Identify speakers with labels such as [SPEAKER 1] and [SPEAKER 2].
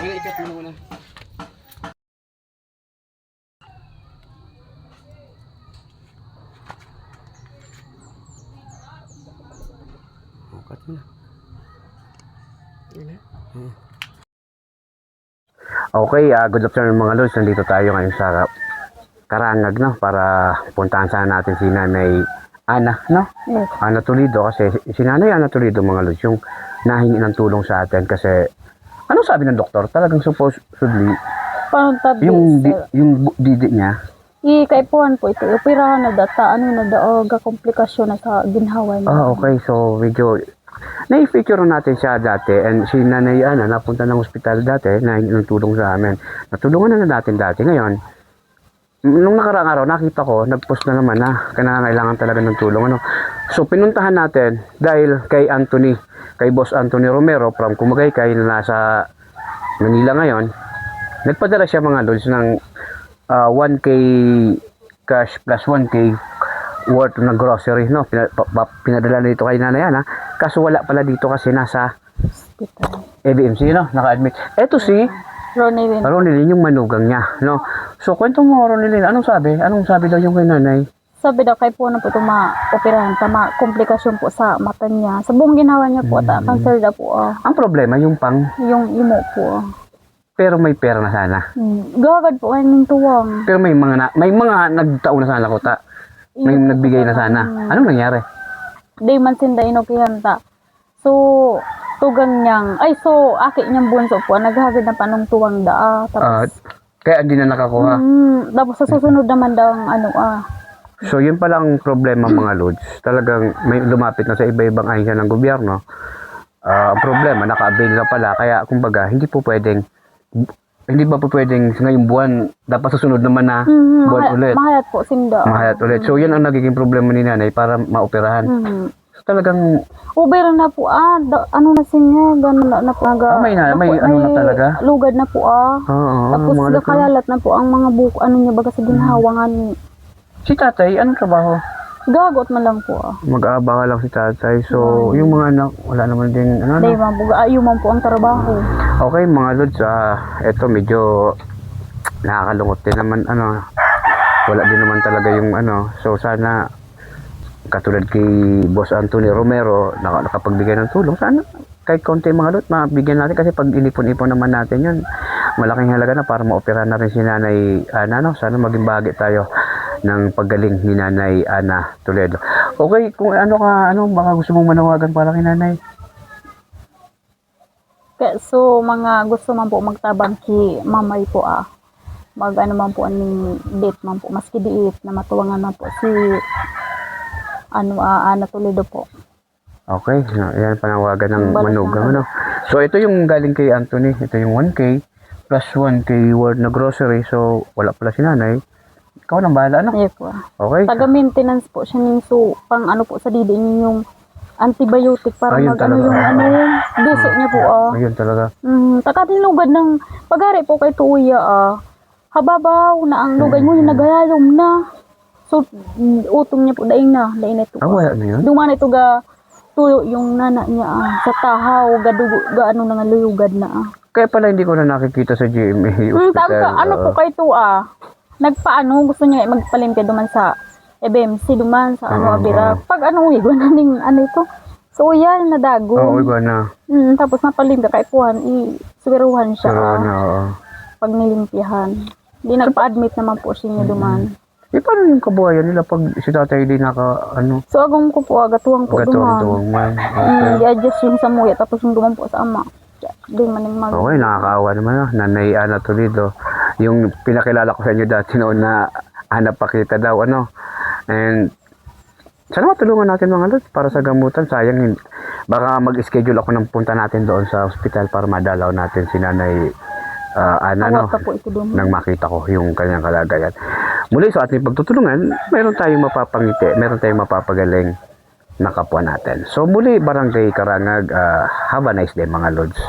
[SPEAKER 1] Wala, ikat mo muna. Ikat mo na. Okay, good afternoon mga lods. Nandito tayo ngayon sa Karangag, no? Para puntahan sana natin si Nanay Ana, no?
[SPEAKER 2] Yes.
[SPEAKER 1] Ana Toledo, kasi si Nanay Ana Toledo mga lods, yung nahingi ng tulong sa atin kasi ano sabi ng doktor? Talagang supposedly
[SPEAKER 2] Parang tabi,
[SPEAKER 1] yung didi niya.
[SPEAKER 2] kaipuhan po ito. Operahan na data. Ano na daoga komplikasyon na sa ginhawa niya.
[SPEAKER 1] Okay. So, medyo na-feature natin siya dati and si Nanay Ana napunta ng ospital dati na ng tulong sa amin. Natulungan na natin dati. Ngayon, nung nakaraang araw, nakita ko, nag-post na naman na kailangan talaga ng tulong. Ano? So, pinuntahan natin dahil kay Boss Anthony Romero from Kumagaykay na nasa Manila ngayon, nagpadala siya mga lods ng 1K cash plus 1K worth ng grocery, no? Pinadala na dito kay Nanay Ana. Kaso wala pala dito kasi nasa
[SPEAKER 2] Hospital.
[SPEAKER 1] ABMC, no? Naka-admit. Eto si Ronilyn, yung manugang niya, no? So, kwento mo, Ronilyn, anong sabi? Anong sabi daw yung kay Nanay?
[SPEAKER 2] Sabi daw kay po na po ito ma-operahan, komplikasyon po sa mata niya. Sa buong ginawa niya po, cancer daw po.
[SPEAKER 1] Ang problema, yung
[SPEAKER 2] Yung imo po.
[SPEAKER 1] pero may pera na sana.
[SPEAKER 2] Gagad po kayo ng tuwang.
[SPEAKER 1] Pero may mga nagtaon na sana kota. May nagbigay na sana. Anong nangyari?
[SPEAKER 2] Di man sinda inokihanta. So, tugang niyang, aki niyang bunso po, naghagad na panong tuwang Tapos,
[SPEAKER 1] Kaya hindi na nakakuha.
[SPEAKER 2] Tapos sa susunod naman daw
[SPEAKER 1] So, yun palang problema mga lods. Talagang may lumapit na sa iba-ibang ahensya ng gobyerno. Ang problema, naka-avail na pala. Kaya, kumbaga, hindi ba po pwedeng ngayong buwan, dapat susunod naman na buwan ulit.
[SPEAKER 2] Mahayat po, sinda.
[SPEAKER 1] Mahayat ulit. So, yan ang nagiging problema ni Nanay para maoperahan. So, talagang
[SPEAKER 2] Uber na po, ano na sinya, gano'n na po.
[SPEAKER 1] may ano na talaga?
[SPEAKER 2] Lugad na po, Tapos, kakayalat na po ang mga buko, ano niya, baga sa ginhawangan.
[SPEAKER 1] Si tatay, anong trabaho?
[SPEAKER 2] Gagot man lang po,
[SPEAKER 1] Mag-aabaka lang si tatay. So, yung mga anak, wala naman din,
[SPEAKER 2] Di man po, ayuman po ang trabaho.
[SPEAKER 1] Okay, mga lods, eto medyo nakakalungkot din naman, wala din naman talaga yung so sana, katulad kay Boss Anthony Romero, nakapagbigay ng tulong, sana kahit konti mga lods, mabigyan natin kasi pag inipon-ipon naman natin yun, malaking halaga na para maopera na rin si Nanay Ana, sana maging bahagi tayo ng paggaling ni Nanay Ana Toledo. Okay, kung baka gusto mong manawagan para kay Nanay?
[SPEAKER 2] So, mga gusto man po magtabang ki mamay po, man po aning date man po, maski diit na matuwangan man po si Ana Toledo po.
[SPEAKER 1] Okay, yan panawagan ng manugang, So, ito yung galing kay Anthony. Ito yung 1K plus 1K worth na grocery. So, wala pala si Nanay. Ikaw nang bahala,
[SPEAKER 2] Yes po.
[SPEAKER 1] Okay.
[SPEAKER 2] Taga-maintenance po siya pang po sa didi niyo yung antibiotic para
[SPEAKER 1] Ayun talaga.
[SPEAKER 2] duso niya po,
[SPEAKER 1] Ayun talaga.
[SPEAKER 2] Taga-lugad ng pagari po kay Tuya, hababaw na ang lugad mo yung naghalalom na. So, utong niya po, daing na ito.
[SPEAKER 1] Wala na yun?
[SPEAKER 2] Duman ito tuyo yung nana niya, sa tahaw, gaano na nga luyugad na.
[SPEAKER 1] Kaya pala hindi ko na nakikita sa GMA hospital.
[SPEAKER 2] Ano po kay Tuya, gusto niya magpalimpya duman sa EBMC, duman sa Abira. Pag igwan na ning ito. So, yan, nadago.
[SPEAKER 1] Igwan na.
[SPEAKER 2] Tapos napalimpya kay Puhan, isuwiruhan siya. Pag nilimpyahan. Di nagpa-admit naman po siya niya duman.
[SPEAKER 1] Paano yung kabuhayan nila pag si tatay di
[SPEAKER 2] So, agong ko po, gatuwang po duman.
[SPEAKER 1] man.
[SPEAKER 2] I-adjust yung sa muya, tapos yung duman po sa ama. Di man yung
[SPEAKER 1] Okay, nakakaawa naman, Nanay Ana Toledo. Yung pinakilala ko sa inyo dati noon na Ana Pakita daw, And sana matulungan natin mga lods para sa gamutan. Sayang, baka mag-schedule ako ng punta natin doon sa hospital para madalaw natin si Nanay Ana, nang makita ko yung kanyang kalagayan. Muli sa ating pagtutulungan, meron tayong mapapangiti, meron tayong mapapagaling na kapwa natin. So muli, Barangay Karangag, have a nice day mga lods.